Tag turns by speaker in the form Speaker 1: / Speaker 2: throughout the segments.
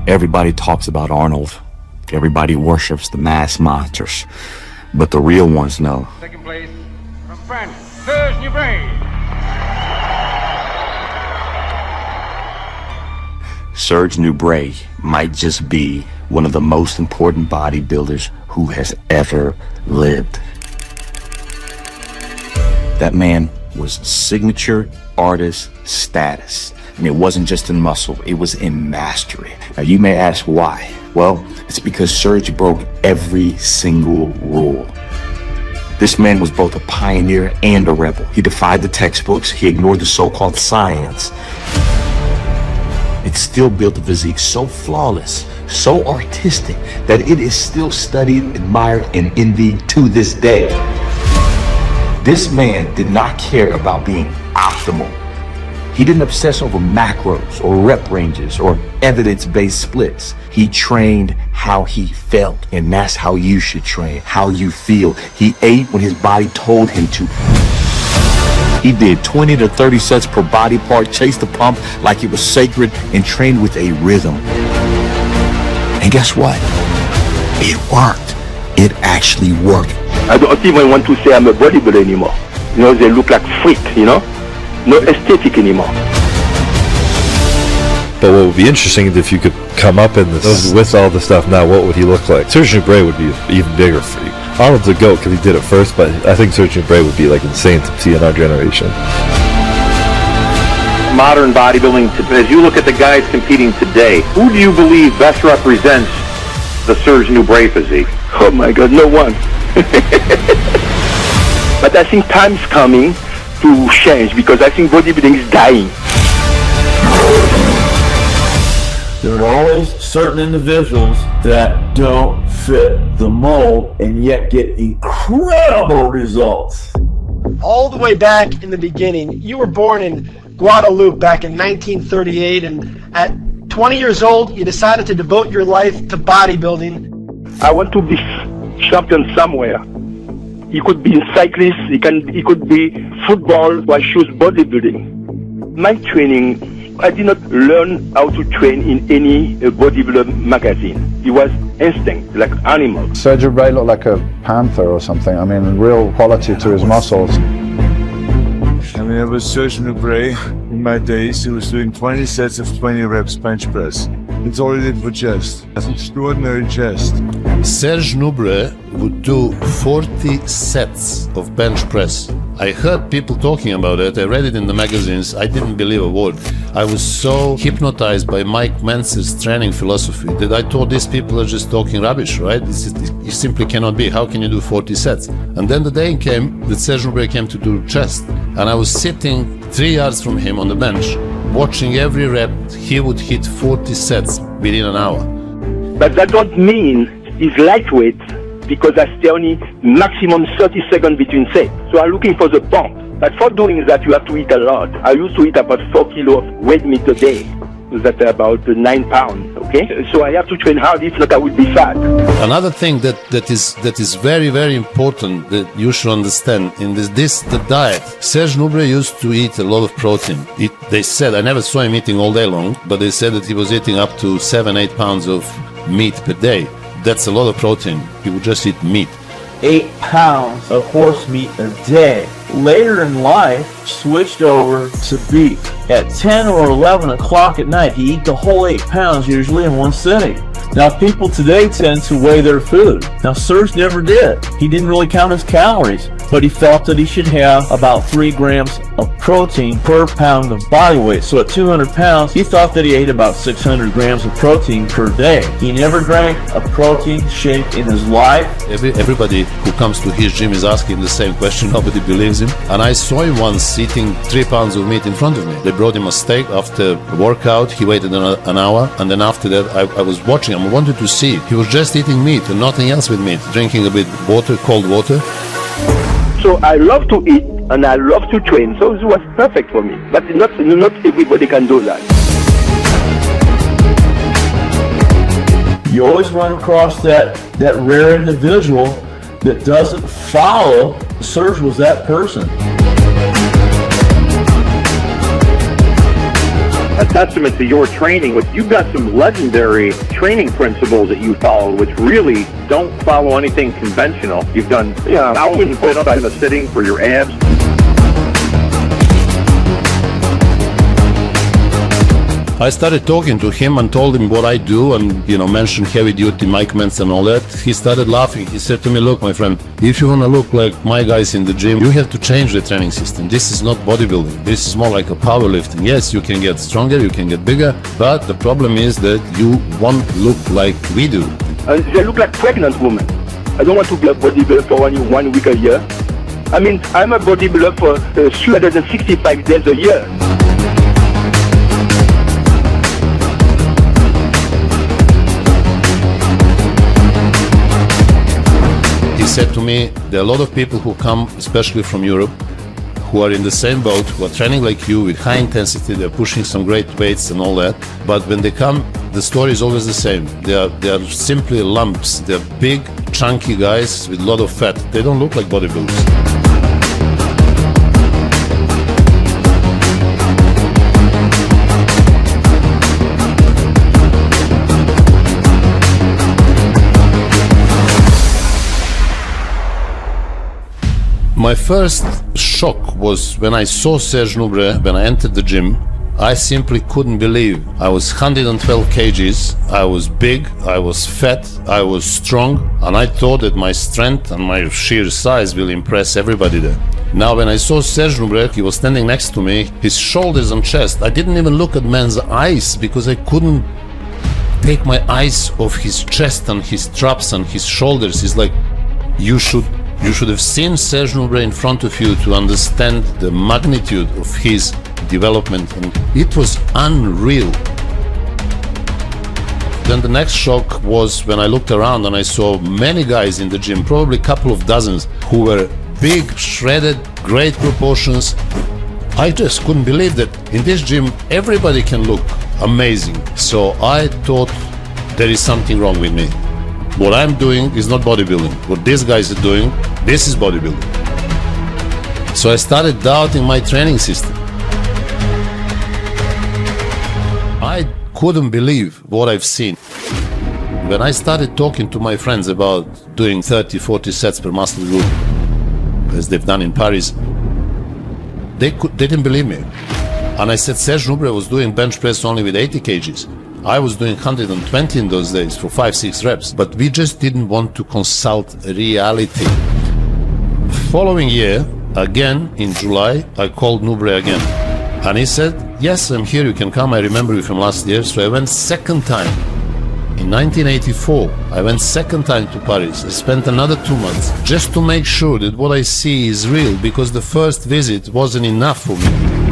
Speaker 1: Everybody talks about Arnold. Everybody worships the mass monsters. But the real ones know.
Speaker 2: Second place from France, Serge Nubret.
Speaker 1: Serge Nubret might just be one of the most important bodybuilders who has ever lived. That man was signature artist status. And it wasn't just in muscle, it was in mastery. Now you may ask why. Well, it's because Serge broke every single rule. This man was both a pioneer and a rebel. He defied the textbooks, he ignored the so-called science. It still built a physique so flawless, so artistic, that it is still studied, admired, and envied to this day. This man did not care about being optimal. He didn't obsess over macros or rep ranges or evidence-based splits. He trained how he felt, and that's how you should train, how you feel. He ate when his body told him to. He did 20 to 30 sets per body part, chased the pump like it was sacred, and trained with a rhythm. And guess what? It worked. It actually worked.
Speaker 3: I don't even want to say I'm a bodybuilder anymore. You know, they look like freak, you know? No aesthetic anymore.
Speaker 4: But what would be interesting is if you could come up in this with all the stuff now, what would he look like? Serge Nubret would be an even bigger freak. Arnold's a goat because he did it first, but I think Serge Nubret would be like insane to see in our generation.
Speaker 3: Modern bodybuilding, as you look at the guys competing today, who do you believe best represents the Serge Nubret physique? Oh my God, no one. But I think time's coming to change because I think bodybuilding is dying.
Speaker 5: There are always certain individuals that don't fit the mold and yet get incredible results.
Speaker 6: All the way back in the beginning, you were born in Guadeloupe back in 1938, and at 20 years old, you decided to devote your life to bodybuilding.
Speaker 3: I want to be champion somewhere. He could be cyclist, he could be football, but I choose bodybuilding. My training, I did not learn how to train in any bodybuilder magazine. It was instinct, like animal.
Speaker 7: Serge Nubret looked like a panther or something. I mean, real quality to his muscles.
Speaker 8: I mean, I was Serge Nubret in my days. He was doing 20 sets of 20 reps bench press. It's all he did for chest. That's extraordinary chest.
Speaker 9: Serge Nubret would do 40 sets of bench press. I heard people talking about it, I read it in the magazines, I didn't believe a word. I was so hypnotized by Mike Mentzer's training philosophy that I thought these people are just talking rubbish, right? It simply cannot be. How can you do 40 sets? And then the day came that Serge Nubret came to do chest, and I was sitting 3 yards from him on the bench, watching every rep. He would hit 40 sets within an hour.
Speaker 3: But that don't mean he's lightweight, because that's the only maximum 30 seconds between sets. So I'm looking for the pump. But for doing that, you have to eat a lot. I used to eat about 4 kilos of red meat a day. So that's about 9 pounds, okay? So I have to train hard, if not I will be fat.
Speaker 9: Another thing that is very, very important that you should understand in the diet. Serge Nubret used to eat a lot of protein. They said, I never saw him eating all day long, but they said that he was eating up to 7-8 pounds of meat per day. That's a lot of protein. He would just eat meat.
Speaker 5: 8 pounds of horse meat a day. Later in life, switched over to beef. At 10 or 11 o'clock at night, he eat the whole 8 pounds usually in one sitting. Now, people today tend to weigh their food. Now, Serge never did. He didn't really count his calories, but he felt that he should have about 3 grams of protein per pound of body weight. So at 200 pounds, he thought that he ate about 600 grams of protein per day. He never drank a protein shake in his life.
Speaker 9: Everybody who comes to his gym is asking the same question. Nobody believes him. And I saw him once eating 3 pounds of meat in front of me. They brought him a steak after a workout. He waited an hour, and then after that I was watching him. I wanted to see. He was just eating meat and nothing else with meat, drinking a bit water, cold water.
Speaker 3: So I love to eat and I love to train, so it was perfect for me. But not everybody can do that.
Speaker 5: You always run across that rare individual that doesn't follow. Serge was that person.
Speaker 3: testament to your training. But you've got some legendary training principles that you follow, which really don't follow anything conventional. You've done thousands of sit-ups in a sitting for your abs.
Speaker 9: I started talking to him and told him what I do and, mentioned heavy duty Mike Mentzer and all that. He started laughing. He said to me, look, my friend, if you want to look like my guys in the gym, you have to change the training system. This is not bodybuilding. This is more like a powerlifting. Yes, you can get stronger, you can get bigger, but the problem is that you won't look like we do.
Speaker 3: They look like pregnant women. I don't want to be a bodybuilder for only 1 week a year. I mean, I'm a bodybuilder for 365 days a year.
Speaker 9: He said to me, there are a lot of people who come, especially from Europe, who are in the same boat, who are training like you with high intensity, they're pushing some great weights and all that. But when they come, the story is always the same. They are simply lumps. They're big, chunky guys with a lot of fat. They don't look like bodybuilders. My first shock was when I saw Serge Nubret, when I entered the gym. I simply couldn't believe. I was 112 kgs, I was big, I was fat, I was strong, and I thought that my strength and my sheer size will impress everybody there. Now when I saw Serge Nubret, he was standing next to me, his shoulders and chest, I didn't even look at man's eyes because I couldn't take my eyes off his chest and his traps and his shoulders. It's like, you should have seen Serge Nubret in front of you to understand the magnitude of his development, and it was unreal. Then the next shock was when I looked around and I saw many guys in the gym, probably a couple of dozens, who were big, shredded, great proportions. I just couldn't believe that in this gym everybody can look amazing. So I thought there is something wrong with me. What I'm doing is not bodybuilding. What these guys are doing, this is bodybuilding. So I started doubting my training system. I couldn't believe what I've seen. When I started talking to my friends about doing 30, 40 sets per muscle group, as they've done in Paris, they didn't believe me. And I said Serge Nubret was doing bench press only with 80 kgs. I was doing 120 in those days for 5-6 reps, but we just didn't want to consult reality. Following year, again in July, I called Nubret again. And he said, yes, I'm here, you can come. I remember you from last year. So I went second time. In 1984, I went second time to Paris. I spent another 2 months just to make sure that what I see is real, because the first visit wasn't enough for me.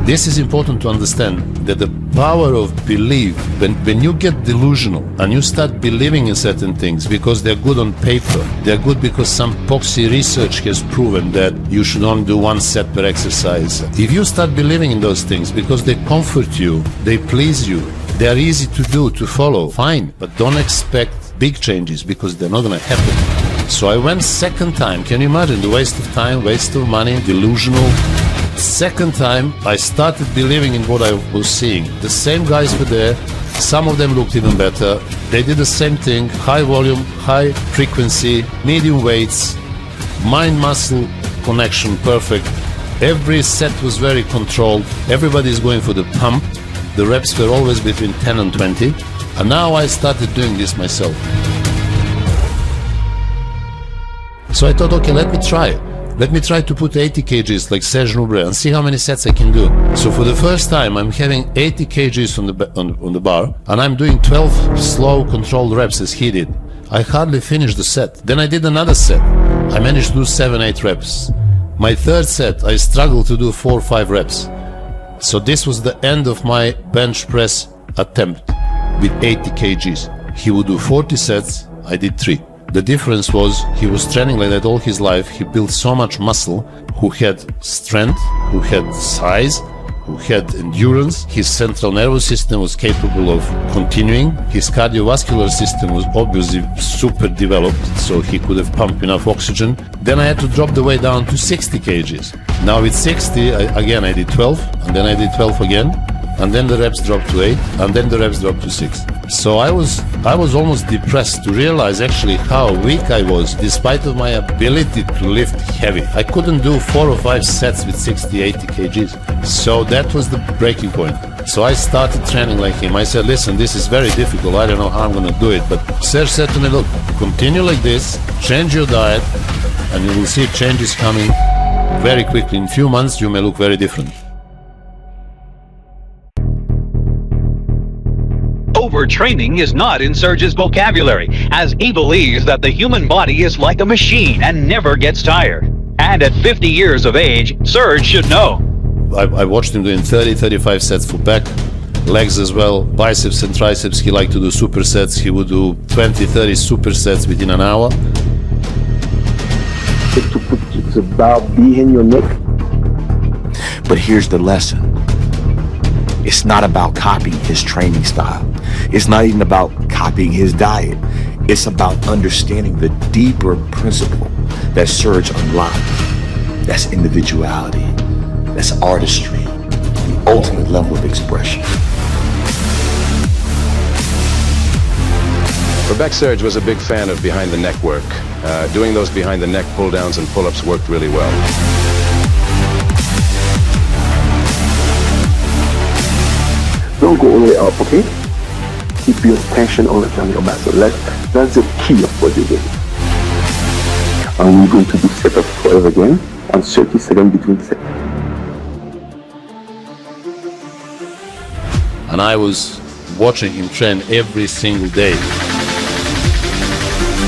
Speaker 9: This is important to understand, that the power of belief, when you get delusional and you start believing in certain things because they're good on paper, they're good because some poxy research has proven that you should only do 1 set per exercise. If you start believing in those things because they comfort you, they please you, they are easy to do, to follow, fine, but don't expect big changes because they're not going to happen. So I went second time. Can you imagine the waste of time, waste of money, delusional? Second time, I started believing in what I was seeing. The same guys were there. Some of them looked even better. They did the same thing, high volume, high frequency, medium weights, mind-muscle connection, perfect. Every set was very controlled. Everybody is going for the pump. The reps were always between 10 and 20. And now I started doing this myself. So I thought, okay, let me try. Let me try to put 80 kgs like Serge Nubret and see how many sets I can do. So for the first time, I'm having 80 kgs on the bar, and I'm doing 12 slow controlled reps as he did. I hardly finished the set. Then I did another set. I managed to do 7-8 reps. My third set, I struggled to do 4 or 5 reps. So this was the end of my bench press attempt with 80 kgs. He would do 40 sets, I did 3. The difference was he was training like that all his life. He built so much muscle, who had strength, who had size, who had endurance. His central nervous system was capable of continuing. His cardiovascular system was obviously super developed, so he could have pumped enough oxygen. Then I had to drop the weight down to 60 kgs. Now with 60, I did 12, and then I did 12 again. and then the reps dropped to 8, and then the reps dropped to 6. So I was almost depressed to realize actually how weak I was, despite of my ability to lift heavy. I couldn't do 4 or 5 sets with 60, 80 kgs. So that was the breaking point. So I started training like him. I said, listen, this is very difficult. I don't know how I'm going to do it. But Serge said to me, look, continue like this, change your diet, and you will see changes coming very quickly. In a few months, you may look very different.
Speaker 10: Overtraining is not in Serge's vocabulary, as he believes that the human body is like a machine and never gets tired. And at 50 years of age, Serge should know.
Speaker 9: I watched him doing 30, 35 sets for back, legs as well, biceps and triceps. He liked to do supersets. He would do 20, 30 supersets within an hour.
Speaker 3: To put the bar behind your neck.
Speaker 1: But here's the lesson. It's not about copying his training style. It's not even about copying his diet. It's about understanding the deeper principle that Serge unlocked. That's individuality. That's artistry. The ultimate level of expression.
Speaker 11: Rebecca Serge was a big fan of behind the neck work. Doing those behind the neck pull-downs and pull-ups worked really well.
Speaker 3: Don't go all the way up, okay? Keep your tension all the time in your muscle. That's the key of bodybuilding. And we're going to do set of 12 again, and 30 seconds between sets.
Speaker 9: And I was watching him train every single day.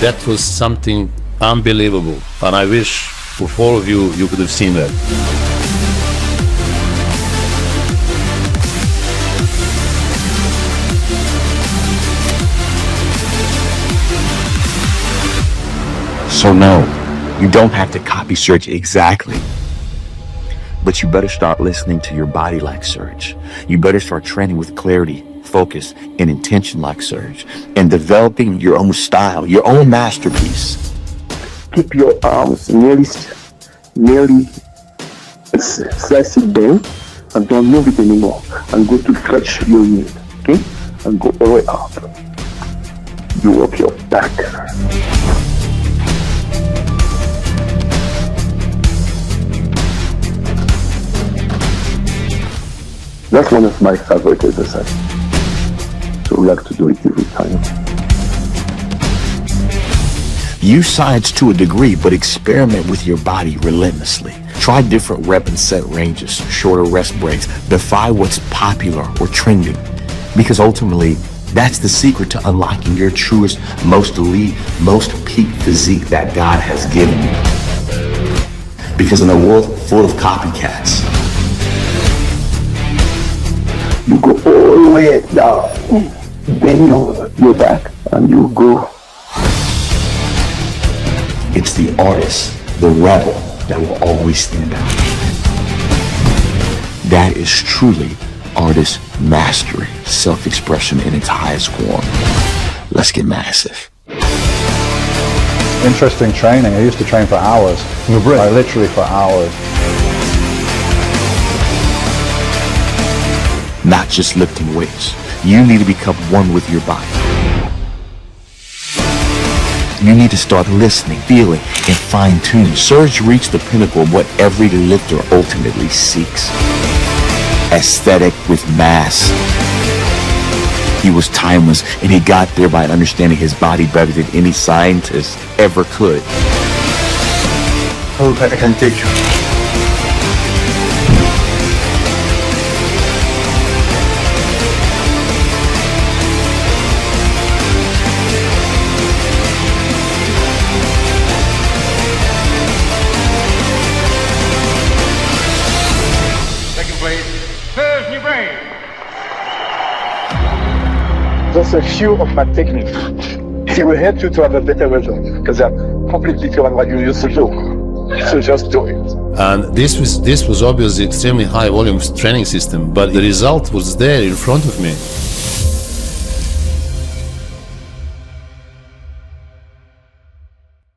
Speaker 9: That was something unbelievable. And I wish for all of you, you could have seen that.
Speaker 1: So no, you don't have to copy Serge exactly. But you better start listening to your body like Serge. You better start training with clarity, focus, and intention like Serge. And developing your own style, your own masterpiece.
Speaker 3: Keep your arms nearly slightly bent, and don't move it anymore. And go to stretch your knee, okay? And go all the way up. You work your back. That's one of my favorite exercises. So we like to do it every time.
Speaker 1: Use science to a degree, but experiment with your body relentlessly. Try different rep and set ranges, shorter rest breaks. Defy what's popular or trending. Because ultimately, that's the secret to unlocking your truest, most elite, most peak physique that God has given you. Because in a world full of copycats,
Speaker 3: you go all the way down, bend your back, and you go.
Speaker 1: It's the artist, the rebel, that will always stand out. That is truly artist mastery, self-expression in its highest form. Let's get massive.
Speaker 7: Interesting training. I used to train for hours. Like literally for hours.
Speaker 1: Not just lifting weights. You need to become one with your body. You need to start listening, feeling, and fine-tuning. Serge reached the pinnacle of what every lifter ultimately seeks. Aesthetic with mass. He was timeless, and he got there by understanding his body better than any scientist ever could.
Speaker 3: Oh, I can teach you.
Speaker 2: Serge Nubret.
Speaker 3: Just a few of my techniques. It will help you to have a better result because they're completely different what you used to do. So just do it.
Speaker 9: And this was obviously extremely high volume training system, but the result was there in front of me.